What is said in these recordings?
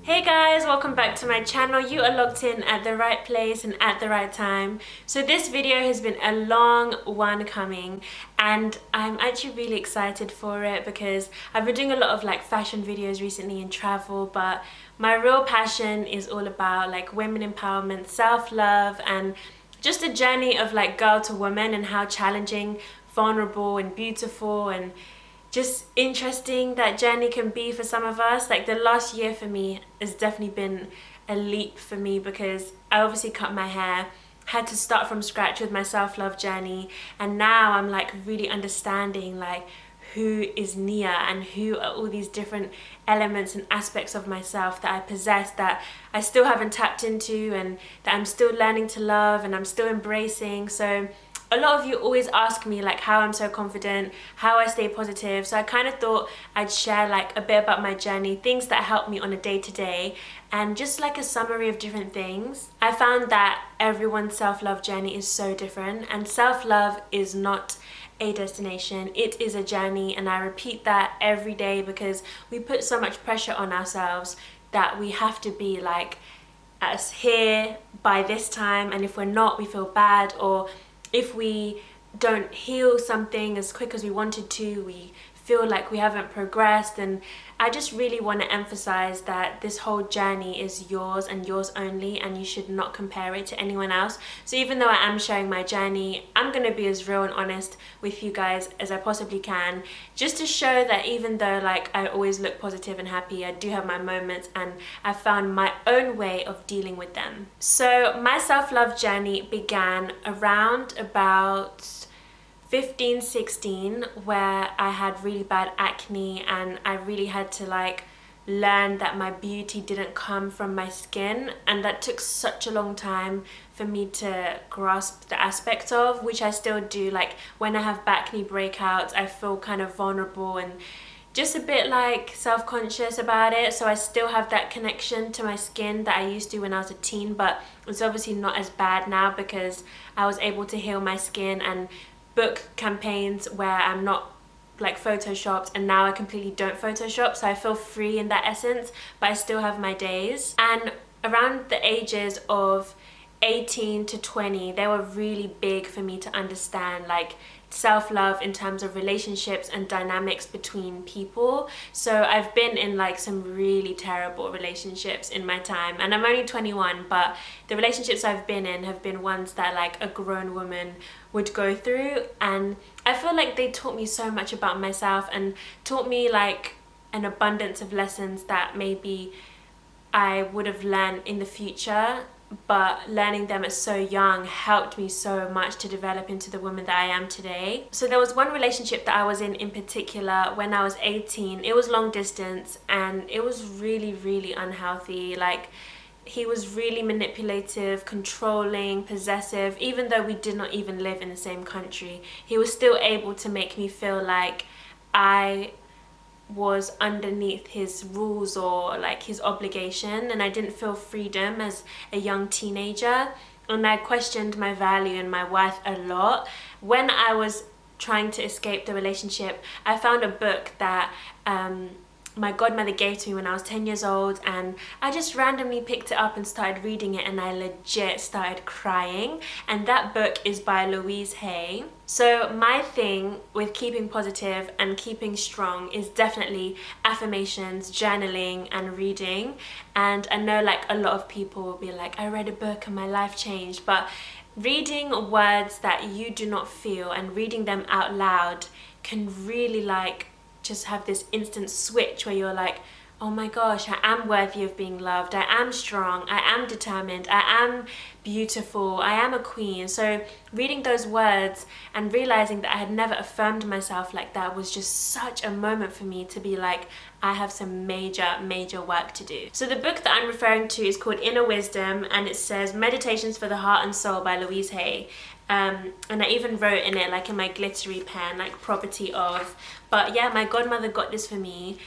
Hey guys, welcome back to my channel. You are logged in at the right place and at the right time. So this video has been a long one coming and I'm actually really excited for it because I've been doing a lot of like fashion videos recently and travel, but my real passion is all about like women empowerment, self-love, and just a journey of like girl to woman and how challenging, vulnerable and beautiful and just interesting that journey can be for some of us. Like the last year for me has definitely been a leap for me because I obviously cut my hair, had to start from scratch with my self-love journey, and now I'm like really understanding like who is Nia and who are all these different elements and aspects of myself that I possess that I still haven't tapped into and that I'm still learning to love and I'm still embracing. So a lot of you always ask me like how I'm so confident, how I stay positive. So I kind of thought I'd share like a bit about my journey, things that help me on a day-to-day, and just like a summary of different things. I found that everyone's self-love journey is so different, and self-love is not a destination, it is a journey. And I repeat that every day because we put so much pressure on ourselves that we have to be like us here by this time, and if we're not, we feel bad, or if we don't heal something as quick as we wanted to, we feel like we haven't progressed. And I just really want to emphasize that this whole journey is yours and yours only, and you should not compare it to anyone else. So even though I am sharing my journey, I'm going to be as real and honest with you guys as I possibly can, just to show that even though like I always look positive and happy, I do have my moments and I found my own way of dealing with them. So my self-love journey began around about 15, 16, where I had really bad acne and I really had to like learn that my beauty didn't come from my skin, and that took such a long time for me to grasp the aspect of, which I still do. Like when I have acne breakouts, I feel kind of vulnerable and just a bit like self-conscious about it. So I still have that connection to my skin that I used to when I was a teen, but it's obviously not as bad now because I was able to heal my skin and book campaigns where I'm not like photoshopped, and now I completely don't photoshop, so I feel free in that essence, but I still have my days. And around the ages of 18 to 20, they were really big for me to understand like self-love in terms of relationships and dynamics between people. So I've been in like some really terrible relationships in my time, and I'm only 21, but the relationships I've been in have been ones that like a grown woman would go through, and I feel like they taught me so much about myself and taught me like an abundance of lessons that maybe I would have learned in the future, but learning them at so young helped me so much to develop into the woman that I am today. So there was one relationship that I was in particular when I was 18. It was long distance and it was really, really unhealthy. Like he was really manipulative, controlling, possessive. Even though we did not even live in the same country, he was still able to make me feel like I was underneath his rules or like his obligation, and I didn't feel freedom as a young teenager, and I questioned my value and my worth a lot. When I was trying to escape the relationship, I found a book that my godmother gave to me when I was 10 years old, and I just randomly picked it up and started reading it, and I legit started crying. And that book is by Louise. So my thing with keeping positive and keeping strong is definitely affirmations, journaling and reading. And I know like a lot of people will be like, I read a book and my life changed, but reading words that you do not feel and reading them out loud can really like just have this instant switch where you're like, oh my gosh, I am worthy of being loved, I am strong, I am determined, I am beautiful, I am a queen. So reading those words and realizing that I had never affirmed myself like that was just such a moment for me to be like, I have some major work to do. So the book that I'm referring to is called Inner Wisdom, and it says Meditations for the Heart and Soul by Louise. And I even wrote in it like in my glittery pen like property of. But yeah, my godmother got this for me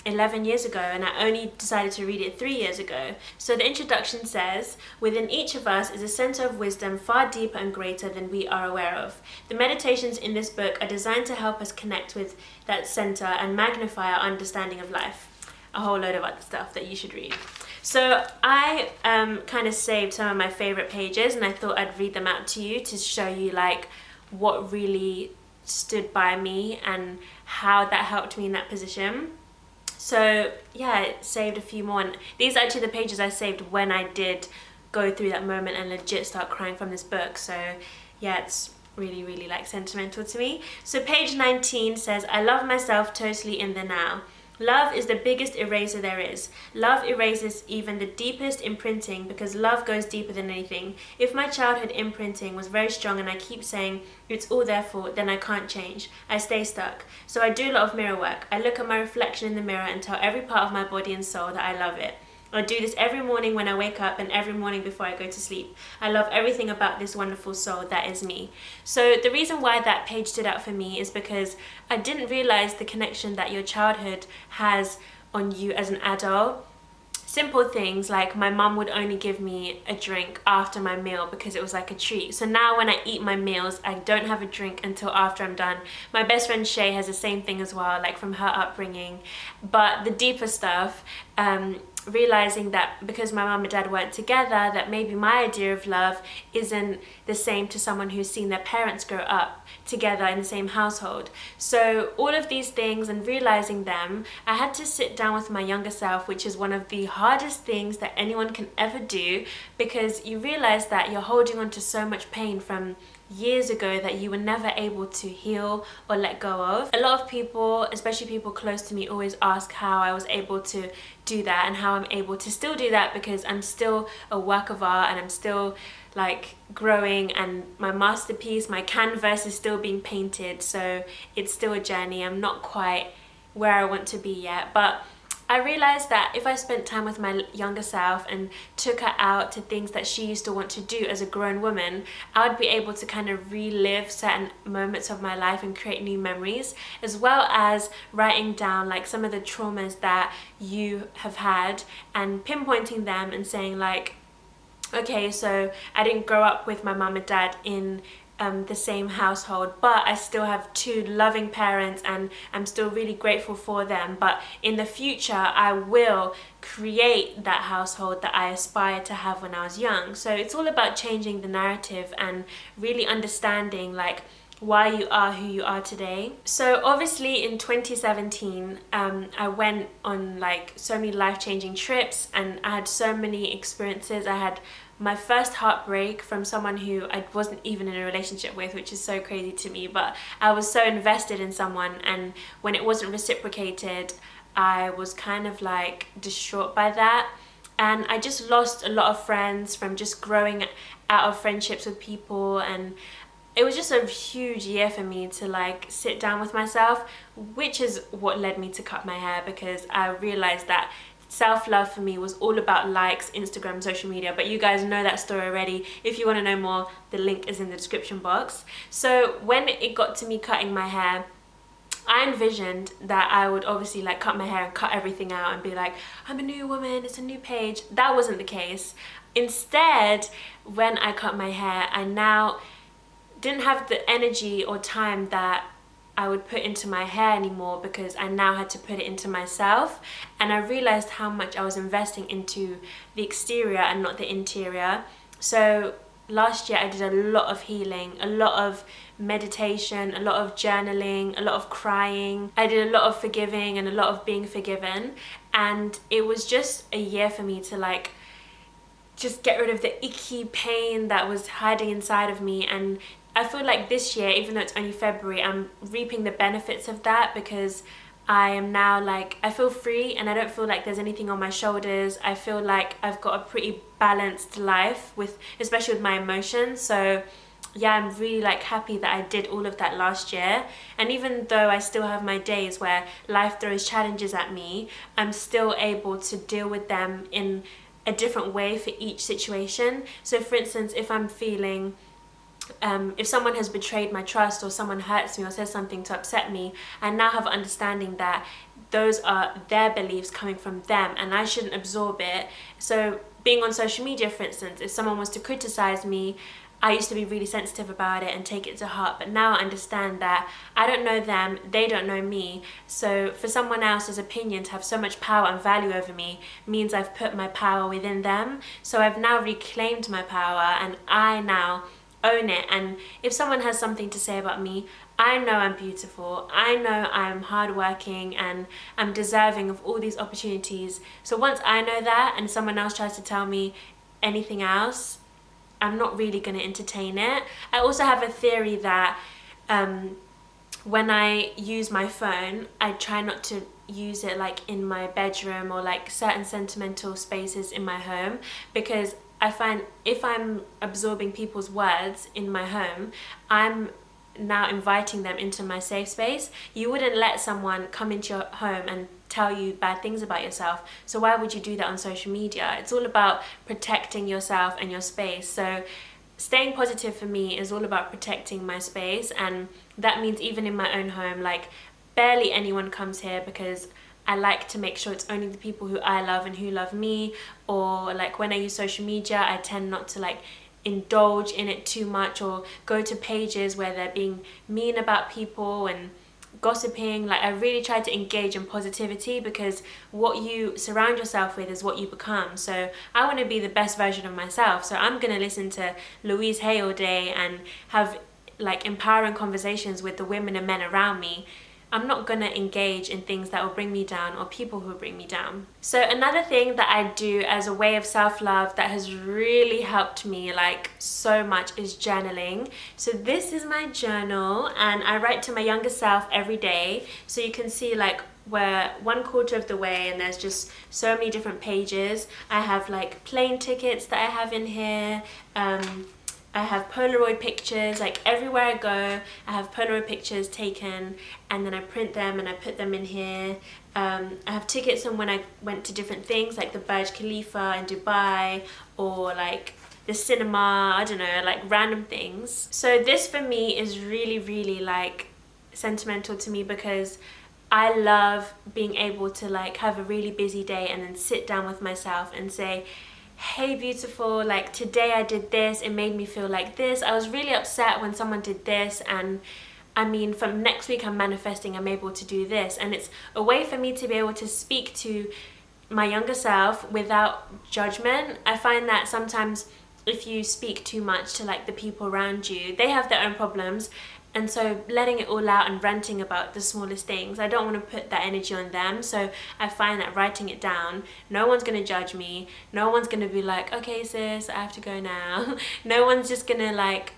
11 years ago, and I only decided to read it 3 years ago. So the introduction says, within each of us is a center of wisdom far deeper and greater than we are aware of. The meditations in this book are designed to help us connect with that center and magnify our understanding of life. a whole load of other stuff that you should read. So I kind of saved some of my favorite pages, and I thought I'd read them out to you to show you like what really stood by me and how that helped me in that position. So yeah, I saved a few more, and these are actually the pages I saved when I did go through that moment and legit start crying from this book. So yeah, it's really, really like sentimental to me. So page 19 says, I love myself totally in the now. Love is the biggest eraser there is. Love erases even the deepest imprinting because love goes deeper than anything. If my childhood imprinting was very strong and I keep saying it's all their fault, then I can't change. I stay stuck. So I do a lot of mirror work. I look at my reflection in the mirror and tell every part of my body and soul that I love it. I do this every morning when I wake up and every morning before I go to sleep. I love everything about this wonderful soul that is me. So the reason why that page stood out for me is because I didn't realize the connection that your childhood has on you as an adult. Simple things like my mum would only give me a drink after my meal because it was like a treat. So now when I eat my meals, I don't have a drink until after I'm done. My best friend Shay has the same thing as well, like from her upbringing. But the deeper stuff, realizing that because my mum and dad weren't together, that maybe my idea of love isn't the same to someone who's seen their parents grow up together in the same household. So all of these things and realizing them, I had to sit down with my younger self, which is one of the hardest things that anyone can ever do, because you realize that you're holding on to so much pain from years ago that you were never able to heal or let go of. A lot of people, especially people close to me, always ask how I was able to do that and how I'm able to still do that, because I'm still a work of art and I'm still like growing, and my masterpiece, my canvas is still being painted, so it's still a journey. I'm not quite where I want to be yet, but I realized that if I spent time with my younger self and took her out to things that she used to want to do as a grown woman, I would be able to kind of relive certain moments of my life and create new memories, as well as writing down like some of the traumas that you have had and pinpointing them and saying like, okay, so I didn't grow up with my mum and dad in the same household, but I still have two loving parents and I'm still really grateful for them. But in the future, I will create that household that I aspired to have when I was young. So it's all about changing the narrative and really understanding like why you are who you are today. So obviously in 2017, I went on like so many life-changing trips and I had so many experiences. I had my first heartbreak from someone who I wasn't even in a relationship with, which is so crazy to me, but I was so invested in someone, and when it wasn't reciprocated, I was kind of like distraught by that. And I just lost a lot of friends from just growing out of friendships with people, and it was just a huge year for me to like sit down with myself, which is what led me to cut my hair, because I realized that self-love for me was all about likes, Instagram, social media, but you guys know that story already. If you want to know more, the link is in the description box. So when it got to me cutting my hair, I envisioned that I would obviously like cut my hair and cut everything out and be like, I'm a new woman, it's a new page. That wasn't the case. Instead, when I cut my hair, I now didn't have the energy or time that I would put into my hair anymore, because I now had to put it into myself, and I realized how much I was investing into the exterior and not the interior. So last year I did a lot of healing, a lot of meditation, a lot of journaling, a lot of crying. I did a lot of forgiving and a lot of being forgiven, and it was just a year for me to like just get rid of the icky pain that was hiding inside of me. And I feel like this year, even though it's only February, I'm reaping the benefits of that, because I am now like, I feel free and I don't feel like there's anything on my shoulders. I feel like I've got a pretty balanced life with, especially with my emotions. So yeah, I'm really like happy that I did all of that last year. And even though I still have my days where life throws challenges at me, I'm still able to deal with them in a different way for each situation. So for instance, if I'm feeling if someone has betrayed my trust, or someone hurts me or says something to upset me, I now have understanding that those are their beliefs coming from them and I shouldn't absorb it. So being on social media, for instance, if someone was to criticize me, I used to be really sensitive about it and take it to heart, but now I understand that I don't know them, they don't know me. So for someone else's opinion to have so much power and value over me means I've put my power within them. So I've now reclaimed my power and I now own it. And if someone has something to say about me, I know I'm beautiful, I know I'm hardworking and I'm deserving of all these opportunities. So once I know that and someone else tries to tell me anything else, I'm not really going to entertain it. I also have a theory that when I use my phone, I try not to use it like in my bedroom or like certain sentimental spaces in my home, because I find if I'm absorbing people's words in my home, I'm now inviting them into my safe space. You wouldn't let someone come into your home and tell you bad things about yourself, so why would you do that on social media? It's all about protecting yourself and your space. So staying positive for me is all about protecting my space, and that means even in my own home, like barely anyone comes here because I like to make sure it's only the people who I love and who love me. Or like when I use social media, I tend not to like indulge in it too much or go to pages where they're being mean about people and gossiping. Like I really try to engage in positivity, because what you surround yourself with is what you become. So I want to be the best version of myself, so I'm going to listen to Louise Hay all day and have like empowering conversations with the women and men around me. I'm not going to engage in things that will bring me down or people who will bring me down. So another thing that I do as a way of self-love that has really helped me like so much is journaling. So this is my journal and I write to my younger self every day. So you can see like we're 1/4 of the way and there's just so many different pages. I have like plane tickets that I have in here. I have Polaroid pictures, like everywhere I go, I have Polaroid pictures taken and then I print them and I put them in here. I have tickets from when I went to different things like the Burj Khalifa in Dubai or like the cinema, I don't know, like random things. So this for me is really, really like sentimental to me, because I love being able to like have a really busy day and then sit down with myself and say, hey beautiful, like today I did this, it made me feel like this, I was really upset when someone did this, and I mean from next week I'm manifesting I'm able to do this. And it's a way for me to be able to speak to my younger self without judgment. I find that sometimes if you speak too much to like the people around you, they have their own problems, and so letting it all out and ranting about the smallest things, I don't want to put that energy on them. So I find that writing it down, no one's going to judge me, no one's going to be like, okay sis, I have to go now. No one's just going to like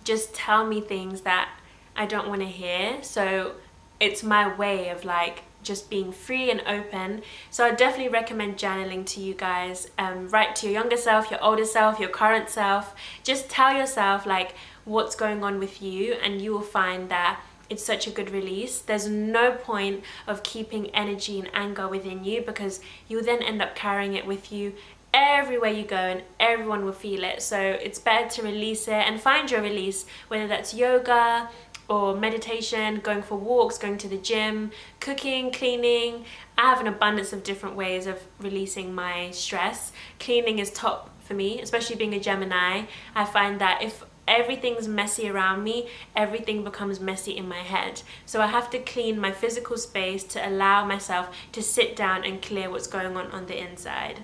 just tell me things that I don't want to hear. So it's my way of like just being free and open. So I definitely recommend journaling to you guys. Write to your younger self, your older self, your current self. Just tell yourself like what's going on with you, and you will find that it's such a good release. There's no point of keeping energy and anger within you, because you'll then end up carrying it with you everywhere you go and everyone will feel it. So it's better to release it and find your release, whether that's yoga or meditation, going for walks, going to the gym, cooking, cleaning. I have an abundance of different ways of releasing my stress. Cleaning is top for me, especially being a Gemini. I find that if everything's messy around me, everything becomes messy in my head. So I have to clean my physical space to allow myself to sit down and clear what's going on the inside.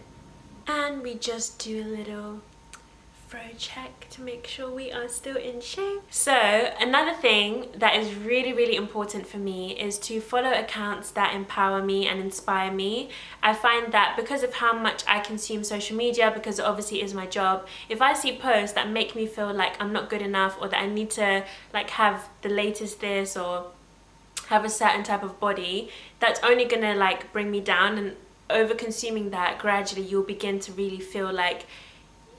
And we just do a little throw check to make sure we are still in shape. So another thing that is really, really important for me is to follow accounts that empower me and inspire me. I find that because of how much I consume social media, because it obviously is my job, if I see posts that make me feel like I'm not good enough, or that I need to like have the latest this or have a certain type of body, that's only gonna like bring me down. And over consuming that, gradually you'll begin to really feel like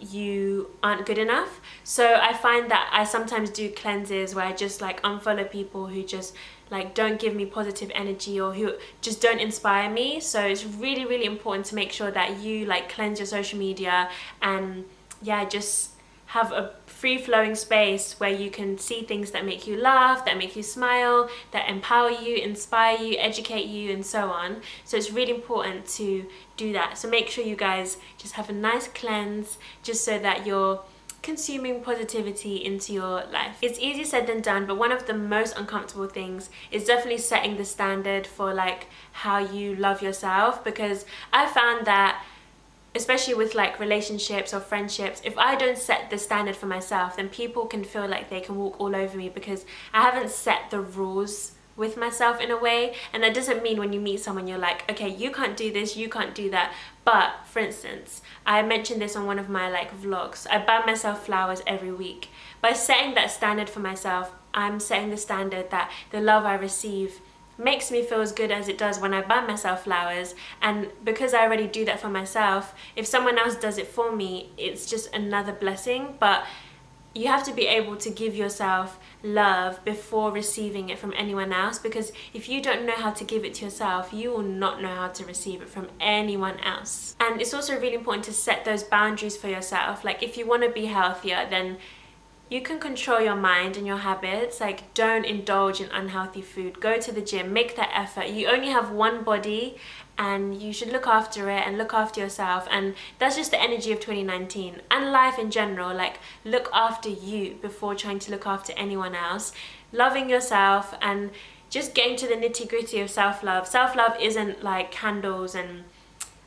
you aren't good enough. So I find that I sometimes do cleanses where I just like unfollow people who just like don't give me positive energy or who just don't inspire me. So it's really, really important to make sure that you like cleanse your social media and yeah, just have a free-flowing space where you can see things that make you laugh, that make you smile, that empower you, inspire you, educate you, and so on. So it's really important to do that. So make sure you guys just have a nice cleanse, just so that you're consuming positivity into your life. It's easier said than done, but one of the most uncomfortable things is definitely setting the standard for like how you love yourself, because I found that especially with like relationships or friendships, if I don't set the standard for myself, then people can feel like they can walk all over me because I haven't set the rules with myself in a way. And that doesn't mean when you meet someone you're like, okay, you can't do this, you can't do that. But for instance, I mentioned this on one of my like vlogs, I buy myself flowers every week. By setting that standard for myself, I'm setting the standard that the love I receive makes me feel as good as it does when I buy myself flowers. And because I already do that for myself, if someone else does it for me, it's just another blessing. But you have to be able to give yourself love before receiving it from anyone else, because if you don't know how to give it to yourself, you will not know how to receive it from anyone else. And it's also really important to set those boundaries for yourself. Like if you want to be healthier, then you can control your mind and your habits. Like don't indulge in unhealthy food, go to the gym, make that effort. You only have one body and you should look after it and look after yourself. And that's just the energy of 2019 and life in general. Like look after you before trying to look after anyone else. Loving yourself and just getting to the nitty-gritty of self-love. Self-love isn't like candles and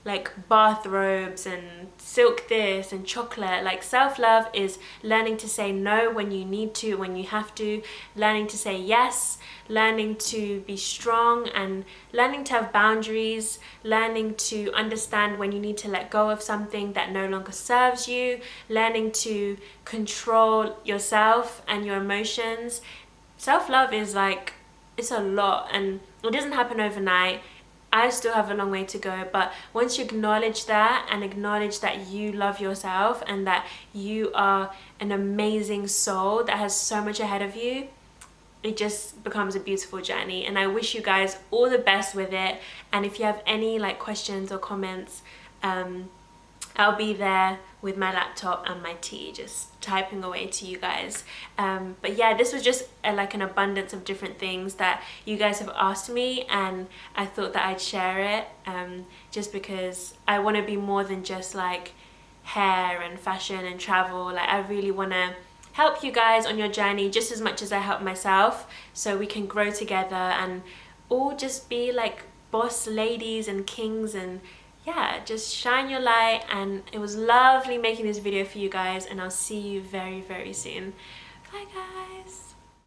like bathrobes and silk this and chocolate. Like self-love is learning to say no when you need to, when you have to, learning to say yes, learning to be strong and learning to have boundaries, learning to understand when you need to let go of something that no longer serves you, learning to control yourself and your emotions. Self-love is like, it's a lot and it doesn't happen overnight. I still have a long way to go, but once you acknowledge that and acknowledge that you love yourself and that you are an amazing soul that has so much ahead of you, it just becomes a beautiful journey. And I wish you guys all the best with it. And if you have any like questions or comments, I'll be there with my laptop and my tea, just typing away to you guys. But yeah, this was just like an abundance of different things that you guys have asked me, and I thought that I'd share it just because I want to be more than just like hair and fashion and travel. Like I really want to help you guys on your journey just as much as I help myself, so we can grow together and all just be like boss ladies and kings and yeah, just shine your light. And it was lovely making this video for you guys, and I'll see you very, very soon. Bye guys.